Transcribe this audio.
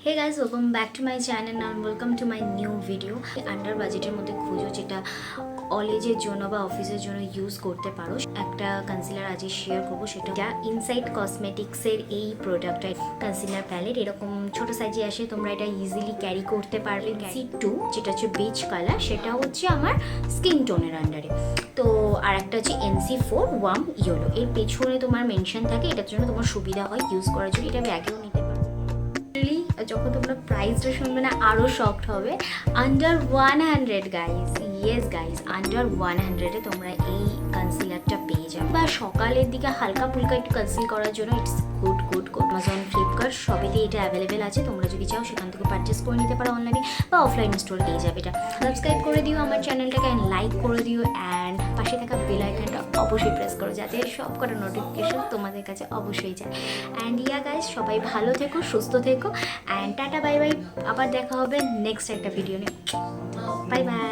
Hey guys, welcome back to my channel and welcome to my new video. Under বাজেটের মধ্যে খুঁজো যেটা কলেজের জন্য বা অফিসের জন্য ইউজ করতে পারো, একটা কনসিলার আজকে শেয়ার করবো। সেটা ইনসাইড কসমেটিক্সের এই প্রোডাক্টটা কনসিলার প্যালেট, এরকম ছোট সাইজে আসে, তোমরা এটা ইজিলি ক্যারি করতে পারবে। C2 যেটা হচ্ছে বিচ কালার, সেটা হচ্ছে আমার স্কিন টোনের আন্ডারে। তো আর একটা হচ্ছে NC4 ওয়ার্ম ইয়েলো, এর পেছনে তোমার মেনশন থাকে, এটার জন্য তোমার সুবিধা হয় ইউজ করার জন্য। এটা ব্যাগেও নিতে পারো। যখন তোমরা প্রাইসটা শুনবে না আরও শকড হবে। Under 100 guys, yes guys, under 100-এ তোমরা এই কনসিলারটা পেয়ে যাবে। বা সকালের দিকে হালকা ফুলকা একটু কনসিল করার জন্য ইটস গুড। অ্যামাজন, ফ্লিপকার্ট সবেতেই এটা অ্যাভেলেবেল আছে। তোমরা যদি চাও সেখান থেকে পারচেস করে নিতে পারো অনলাইনে বা অফলাইন স্টোরে পেয়ে যাবে। এটা সাবস্ক্রাইব করে দিও আমার চ্যানেলটাকে, অ্যান্ড লাইক করে দিও, অ্যান্ড পাশে থাকা বেল আইকনটা অবশ্যই প্রেস করো যাতে সব কটা নোটিফিকেশন তোমাদের কাছে অবশ্যই যায়। অ্যান্ড ইয়া গাইজ, সবাই ভালো থেকো, সুস্থ থেকো, অ্যান্ড টাটা বাই বাই। আবার দেখা হবে নেক্সট একটা ভিডিও নিয়ে। Bye bye.